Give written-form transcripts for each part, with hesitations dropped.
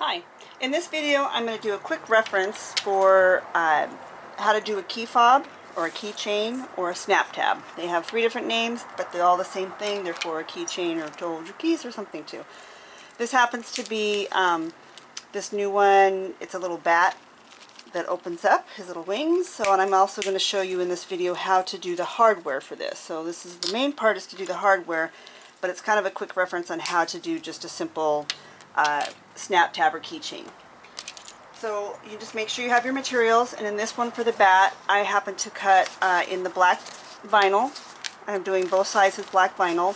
Hi, in this video I'm going to do a quick reference for how to do a key fob or a keychain or a snap tab. They have three different names, but they're all the same thing. They're for a keychain or to hold your keys or something too. This happens to be this new one. It's a little bat that opens up his little wings. So, and I'm also going to show you in this video how to do the hardware for this. So this is the main part, is to do the hardware, but it's kind of a quick reference on how to do just a simple snap tab or keychain. So you just make sure you have your materials, and in this one for the bat I happen to cut in the black vinyl. I'm doing both sides with black vinyl,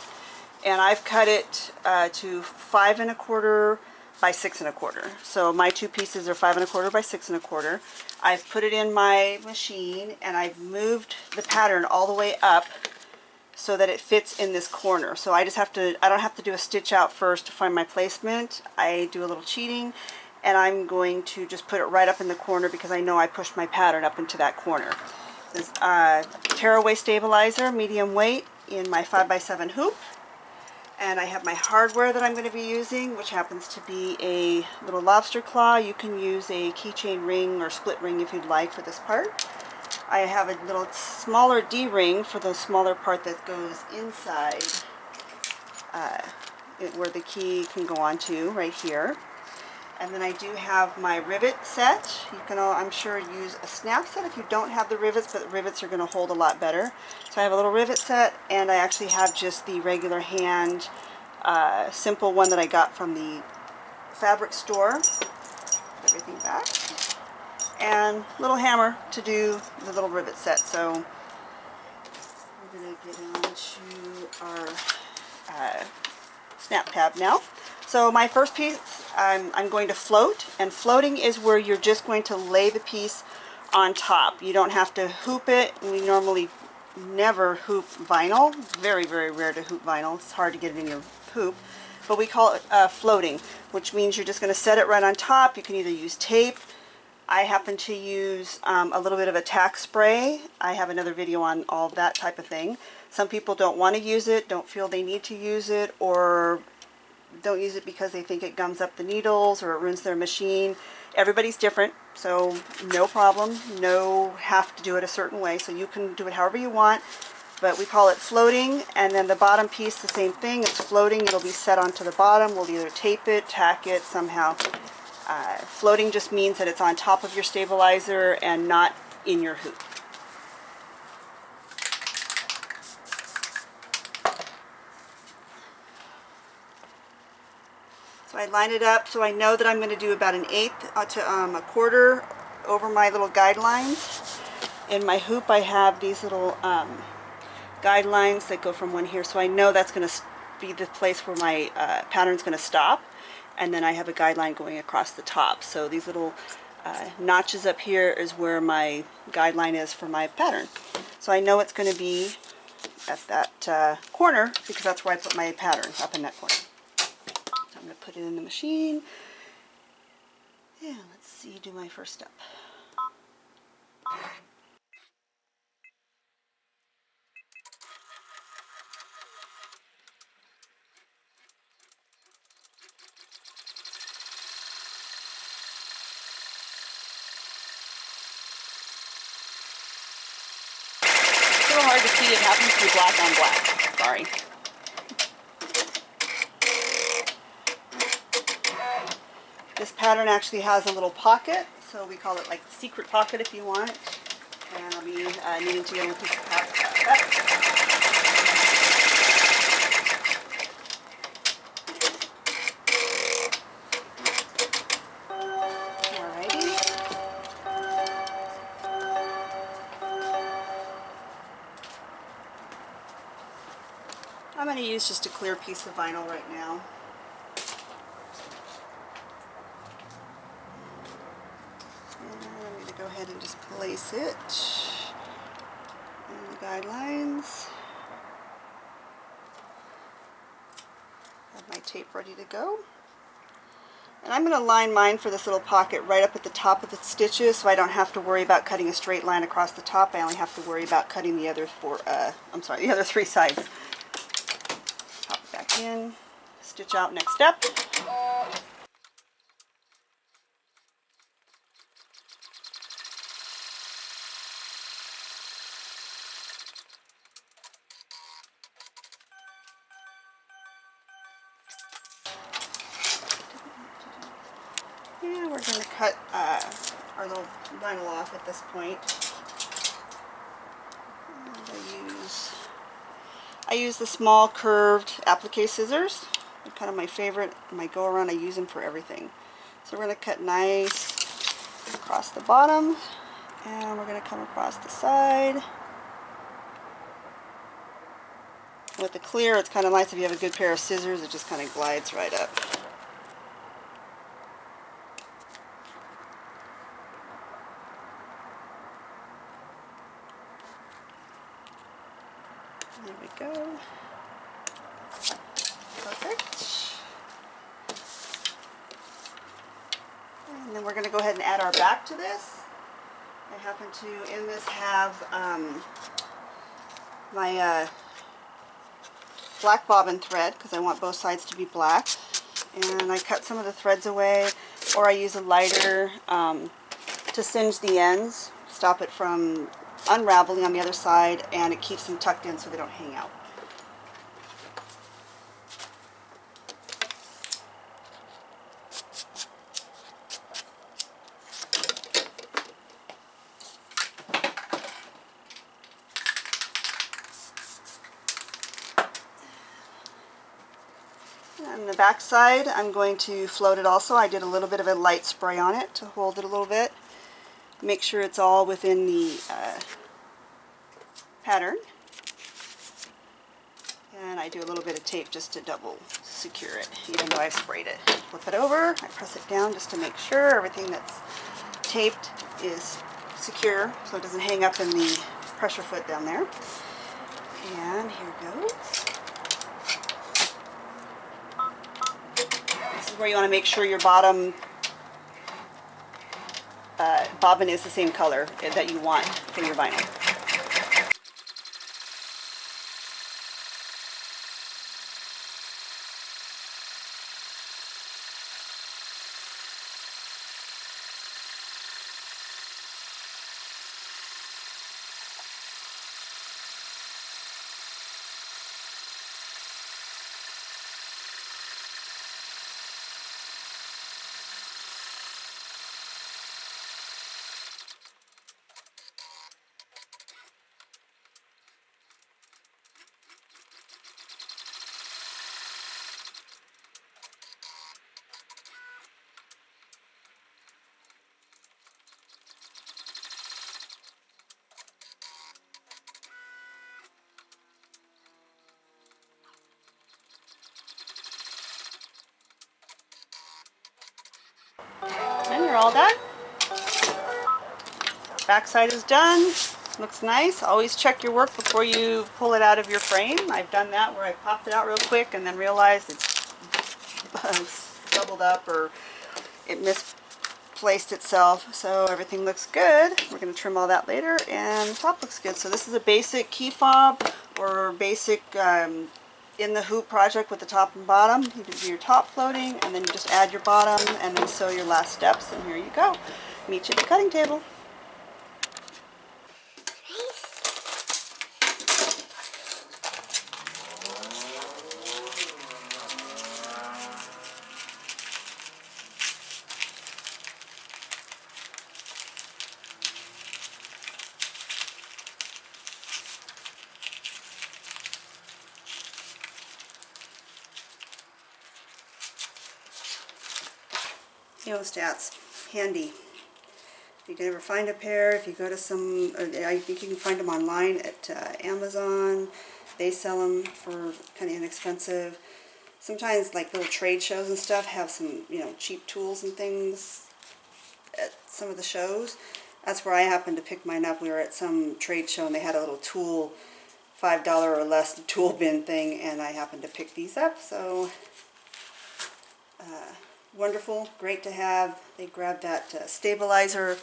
and I've cut it to 5 1/4 by 6 1/4. So my two pieces are 5 1/4 by 6 1/4. I've put it in my machine and I've moved the pattern all the way up so that it fits in this corner. So I just have to, I don't have to do a stitch out first to find my placement. I do a little cheating, and I'm going to just put it right up in the corner because I know I pushed my pattern up into that corner. This tearaway stabilizer, medium weight, in my 5 by 7 hoop. And I have my hardware that I'm going to be using, which happens to be a little lobster claw. You can use a keychain ring or split ring if you'd like for this part. I have a little smaller D-ring for the smaller part that goes inside where the key can go onto, right here. And then I do have my rivet set. You can, I'm sure, use a snap set if you don't have the rivets, but the rivets are going to hold a lot better. So I have a little rivet set, and I actually have just the regular hand simple one that I got from the fabric store. Put everything back. And little hammer to do the little rivet set. So we're going to get onto our snap tab now. So my first piece, I'm going to float, and floating is where you're just going to lay the piece on top. You don't have to hoop it. We normally never hoop vinyl. Very, very rare to hoop vinyl. It's hard to get it in your hoop. But we call it floating, which means you're just going to set it right on top. You can either use tape. I happen to use a little bit of a tack spray. I have another video on all that type of thing. Some people don't want to use it, don't feel they need to use it, or don't use it because they think it gums up the needles or it ruins their machine. Everybody's different, so no problem. No have to do it a certain way, so you can do it however you want. But we call it floating. And then the bottom piece, the same thing. It's floating. It'll be set onto the bottom. We'll either tape it, tack it somehow. Floating just means that it's on top of your stabilizer and not in your hoop. So I line it up so I know that I'm going to do about 1/8 to 1/4 over my little guidelines. In my hoop I have these little guidelines that go from one here, so I know that's going to be the place where my pattern's going to stop. And then I have a guideline going across the top. So these little notches up here is where my guideline is for my pattern. So I know it's going to be at that corner because that's where I put my pattern, up in that corner. So I'm going to put it in the machine. Yeah, let's see, do my first step. It's a little hard to see, it happens to be black on black. Sorry. This pattern actually has a little pocket, so we call it like secret pocket if you want. And I'll be needing to get a piece of fabric. I'm going to use just a clear piece of vinyl right now. And I'm going to go ahead and just place it in the guidelines. Have my tape ready to go. And I'm going to line mine for this little pocket right up at the top of the stitches, so I don't have to worry about cutting a straight line across the top. I only have to worry about cutting the other the other 3 sides. Pop it back in, stitch out next step. we're going to cut our little vinyl off at this point. And I use the small curved applique scissors. They're kind of my favorite. My go around, I use them for everything. So we're going to cut nice across the bottom, and we're going to come across the side. With the clear, it's kind of nice if you have a good pair of scissors, it just kind of glides right up. There we go. Perfect. And then we're going to go ahead and add our back to this. I happen to, in this, have my black bobbin thread, because I want both sides to be black. And I cut some of the threads away, or I use a lighter to singe the ends, stop it from unraveling on the other side, and it keeps them tucked in so they don't hang out. On the back side, I'm going to float it also. I did a little bit of a light spray on it to hold it a little bit. Make sure it's all within the pattern. And I do a little bit of tape just to double secure it, even though I've sprayed it. Flip it over, I press it down just to make sure everything that's taped is secure so it doesn't hang up in the pressure foot down there. And here goes. This is where you want to make sure your bottom bobbin is the same color that you want for your vinyl. And you're all done. Back side is done. Looks nice. Always check your work before you pull it out of your frame. I've done that where I popped it out real quick and then realized it's doubled up or it misplaced itself. So everything looks good. We're going to trim all that later, and the top looks good. So this is a basic key fob or basic in the hoop project with the top and bottom. You do your top floating, and then you just add your bottom, and then sew your last steps, and here you go. Meet you at the cutting table. OWTTs, handy. If you can ever find a pair, if you go to some, I think you can find them online at Amazon. They sell them for kind of inexpensive. Sometimes like little trade shows and stuff have some, cheap tools and things at some of the shows. That's where I happened to pick mine up. We were at some trade show and they had a little tool, $5 or less tool bin thing, and I happened to pick these up. So wonderful, great to have. They grabbed that stabilizer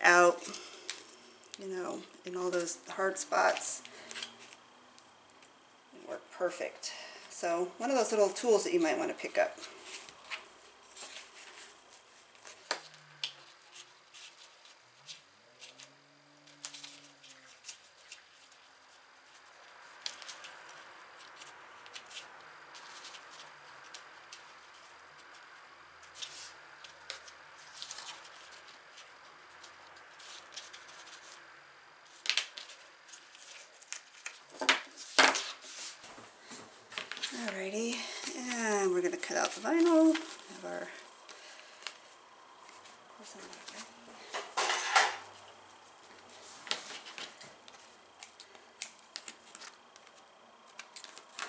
out, in all those hard spots. They work perfect. So one of those little tools that you might want to pick up.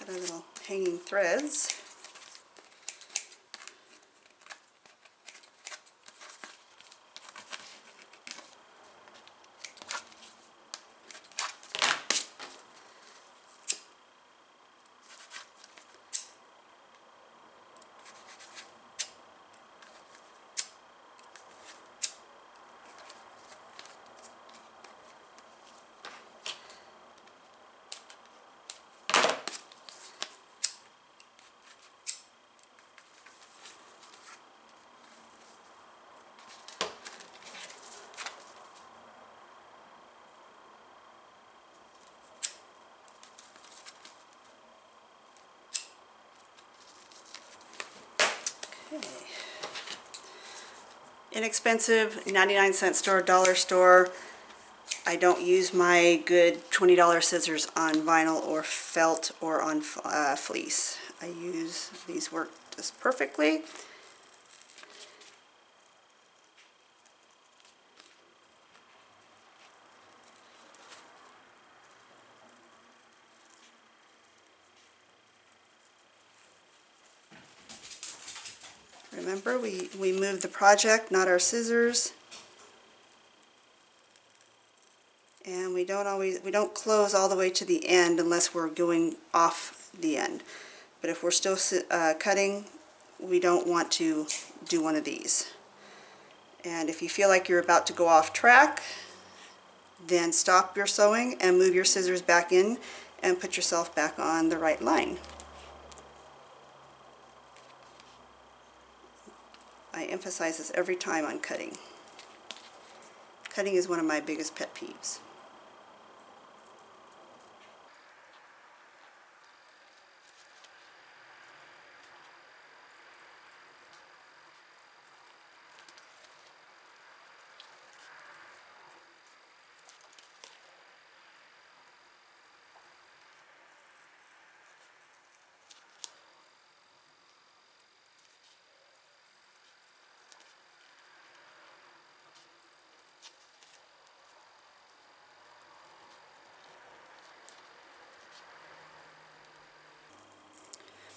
Got our little hanging threads. Okay. Inexpensive, 99-cent store, dollar store. I don't use my good $20 scissors on vinyl or felt or on fleece. I use, these work just perfectly. Remember, we moved the project, not our scissors. And we don't close all the way to the end unless we're going off the end. But if we're still cutting, we don't want to do one of these. And if you feel like you're about to go off track, then stop your sewing and move your scissors back in and put yourself back on the right line. I emphasize this every time on cutting. Cutting is one of my biggest pet peeves.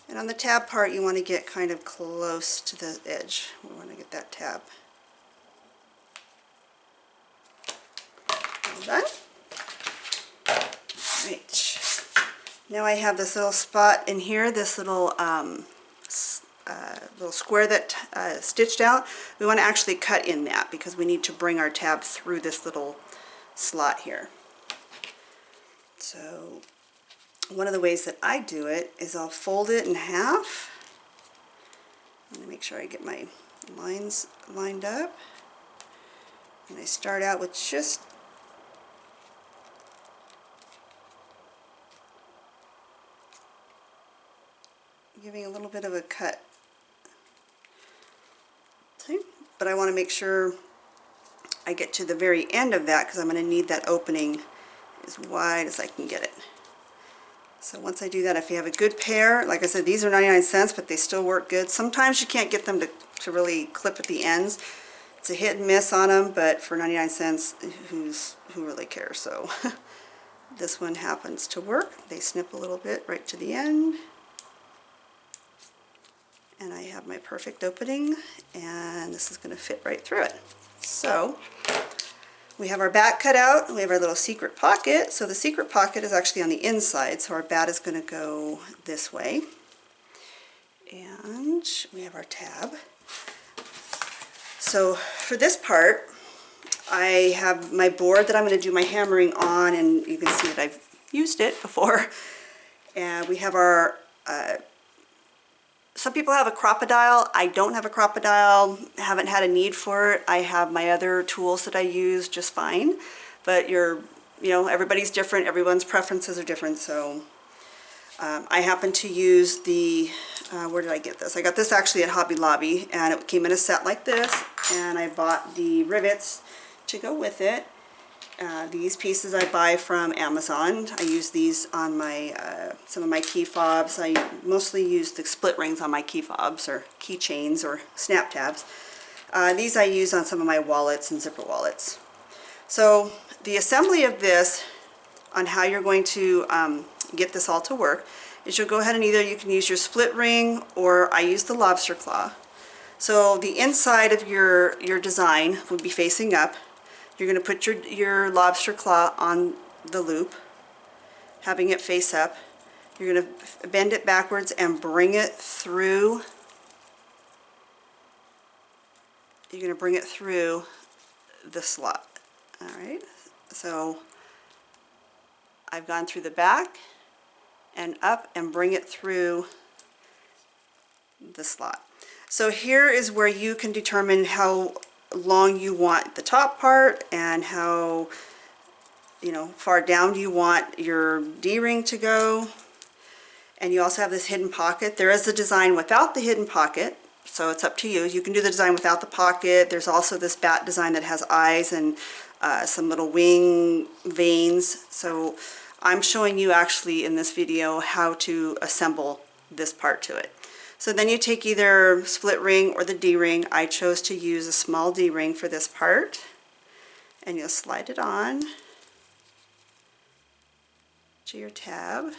And on the tab part, you want to get kind of close to the edge. We want to get that tab. All done. Right. Now I have this little spot in here, this little little square that stitched out. We want to actually cut in that because we need to bring our tab through this little slot here. So one of the ways that I do it is I'll fold it in half. I'm going to make sure I get my lines lined up. And I start out with just giving a little bit of a cut. See? But I want to make sure I get to the very end of that because I'm going to need that opening as wide as I can get it. So once I do that, if you have a good pair, like I said, these are 99 cents, but they still work good. Sometimes you can't get them to really clip at the ends. It's a hit and miss on them, but for 99 cents, who really cares? So this one happens to work. They snip a little bit right to the end. And I have my perfect opening, and this is going to fit right through it. So we have our bat cut out, we have our little secret pocket. So the secret pocket is actually on the inside, so our bat is going to go this way. And we have our tab. So for this part, I have my board that I'm going to do my hammering on, and you can see that I've used it before. And we have our, some people have a crocodile. I don't have a crocodile, haven't had a need for it. I have my other tools that I use just fine. But everybody's different, everyone's preferences are different, so I happen to use the, where did I get this? I got this actually at Hobby Lobby, and it came in a set like this, and I bought the rivets to go with it. These pieces I buy from Amazon. I use these on my some of my key fobs. I mostly use the split rings on my key fobs or keychains or snap tabs. These I use on some of my wallets and zipper wallets. So the assembly of this, on how you're going to get this all to work, is you'll go ahead and you can use your split ring, or I use the lobster claw. So the inside of your design would be facing up. You're going to put your lobster claw on the loop, having it face up. You're going to bend it backwards and bring it through. You're going to bring it through the slot. Alright, so I've gone through the back and up and bring it through the slot. So here is where you can determine how long you want the top part and how far down you want your D-ring to go. And you also have this hidden pocket. There is a design without the hidden pocket, so it's up to you. You can do the design without the pocket. There's also this bat design that has eyes and some little wing veins. So I'm showing you actually in this video how to assemble this part to it. So then you take either split ring or the D-ring. I chose to use a small D-ring for this part. And you'll slide it on to your tab.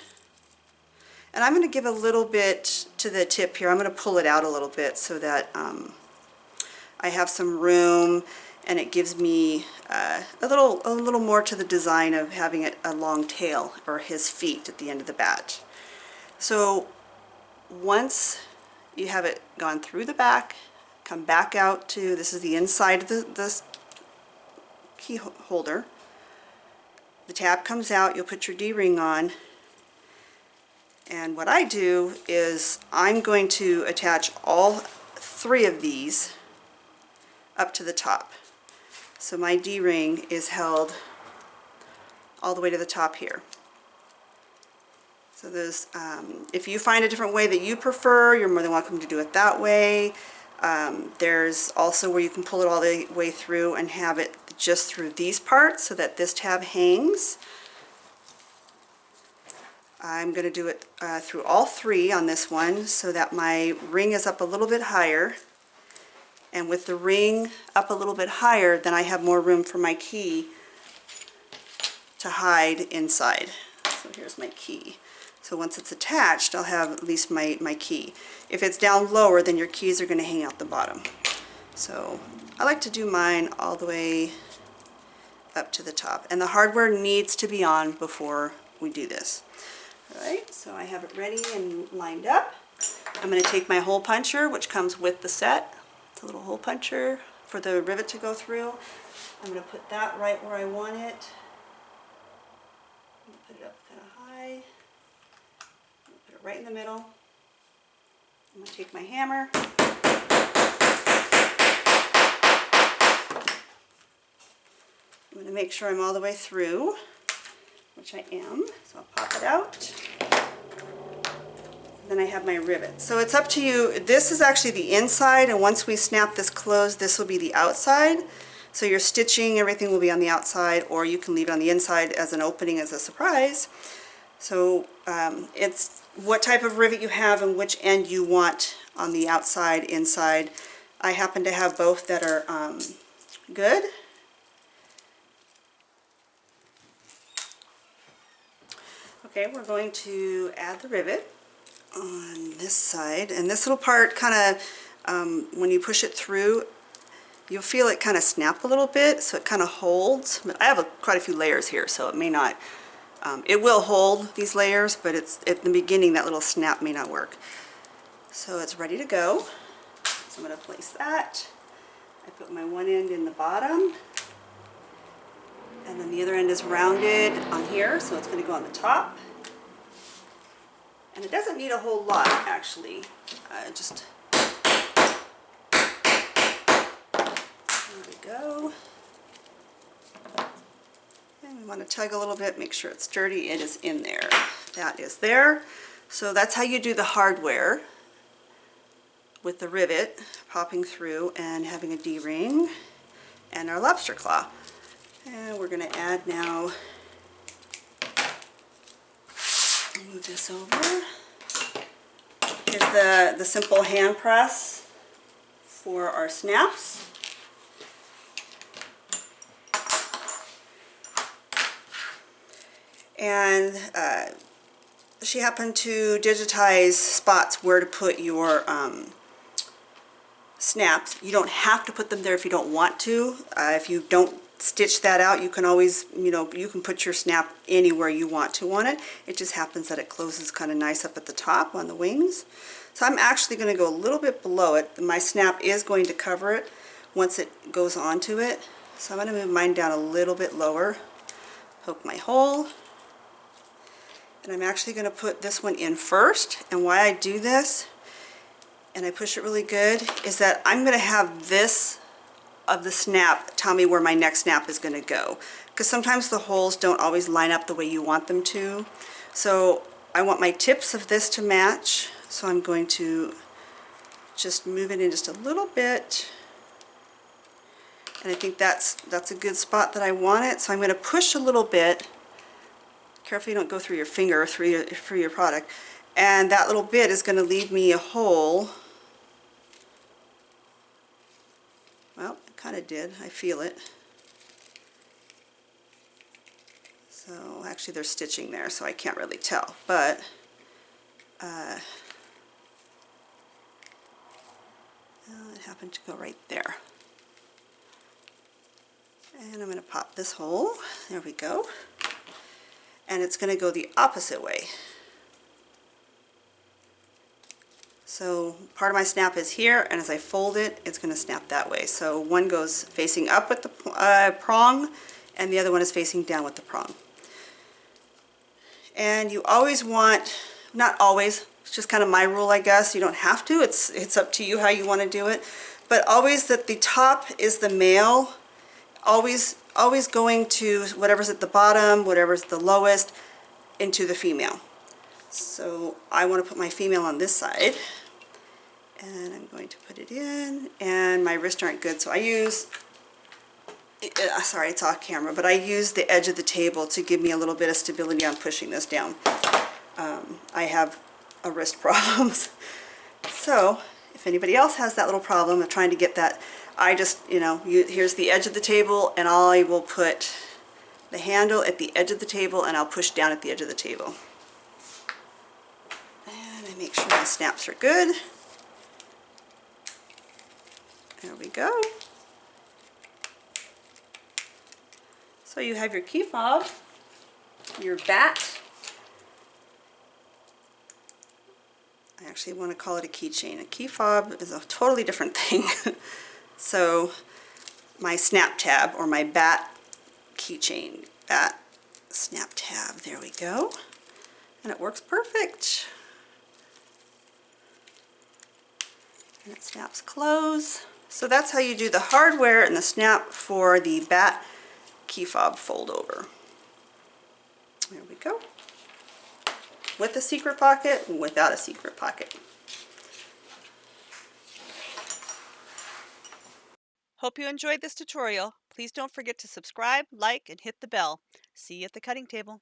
And I'm going to give a little bit to the tip here. I'm going to pull it out a little bit so that I have some room, and it gives me a little more to the design of having a long tail, or his feet at the end of the bat. So once you have it gone through the back, come back out to, this is the inside of the key holder. The tab comes out, you'll put your D-ring on, and what I do is I'm going to attach all 3 of these up to the top. So my D-ring is held all the way to the top here. So there's, if you find a different way that you prefer, you're more than welcome to do it that way. There's also where you can pull it all the way through and have it just through these parts so that this tab hangs. I'm going to do it through all 3 on this one so that my ring is up a little bit higher. And with the ring up a little bit higher, then I have more room for my key to hide inside. So here's my key. So once it's attached, I'll have at least my key. If it's down lower, then your keys are going to hang out the bottom. So I like to do mine all the way up to the top. And the hardware needs to be on before we do this. Alright, so I have it ready and lined up. I'm going to take my hole puncher, which comes with the set. It's a little hole puncher for the rivet to go through. I'm going to put that right where I want it. I'm going to put it up kind of high. Put it right in the middle. I'm going to take my hammer. I'm going to make sure I'm all the way through, which I am. So I'll pop it out. Then I have my rivet. So it's up to you. This is actually the inside, and once we snap this closed, this will be the outside. So your stitching, everything will be on the outside, or you can leave it on the inside as an opening as a surprise. So it's what type of rivet you have and which end you want on the outside, inside. I happen to have both that are good. Okay, we're going to add the rivet on this side, and this little part kind of, when you push it through, you'll feel it kind of snap a little bit, so it kind of holds. I have quite a few layers here, so it may not, it will hold these layers, but it's at the beginning that little snap may not work. So it's ready to go. So I'm going to place that. I put my one end in the bottom, and then the other end is rounded on here, so it's going to go on the top. And it doesn't need a whole lot, actually. Just, there we go. And we want to tug a little bit, make sure it's sturdy. It is in there. That is there. So that's how you do the hardware with the rivet popping through and having a D-ring and our lobster claw. And we're going to add now, move this over. Here's the simple hand press for our snaps. And she happened to digitize spots where to put your snaps. You don't have to put them there if you don't want to. If you don't stitch that out, you can always, you can put your snap anywhere you want to on it. It just happens that it closes kind of nice up at the top on the wings. So I'm actually going to go a little bit below it. My snap is going to cover it once it goes onto it. So I'm going to move mine down a little bit lower, poke my hole, and I'm actually going to put this one in first. And why I do this, and I push it really good, is that I'm going to have this of the snap tell me where my next snap is going to go, because sometimes the holes don't always line up the way you want them to. So I want my tips of this to match, so I'm going to just move it in just a little bit, and I think that's a good spot that I want it. So I'm going to push a little bit. Careful you don't go through your finger or through your product, and that little bit is going to leave me a hole. Well, it kind of did. I feel it. So actually there's stitching there, so I can't really tell, but it happened to go right there. And I'm going to pop this hole. There we go. And it's going to go the opposite way. So part of my snap is here, and as I fold it, it's going to snap that way. So one goes facing up with the prong, and the other one is facing down with the prong. And you always want, not always, it's just kind of my rule, I guess. You don't have to. It's up to you how you want to do it. But always that the top is the male, always going to whatever's at the bottom, whatever's the lowest, into the female. So I want to put my female on this side, and I'm going to put it in, and my wrists aren't good, so I use, sorry it's off camera, but I use the edge of the table to give me a little bit of stability on pushing this down. I have a wrist problems. So if anybody else has that little problem of trying to get that, I just, here's the edge of the table, and I will put the handle at the edge of the table, and I'll push down at the edge of the table. And I make sure my snaps are good. There we go. So you have your key fob, your bat. I actually want to call it a keychain. A key fob is a totally different thing. So my snap tab, or my bat keychain, bat snap tab, there we go. And it works perfect. And it snaps close. So that's how you do the hardware and the snap for the bat key fob fold over. There we go. With a secret pocket, without a secret pocket. Hope you enjoyed this tutorial. Please don't forget to subscribe, like, and hit the bell. See you at the cutting table.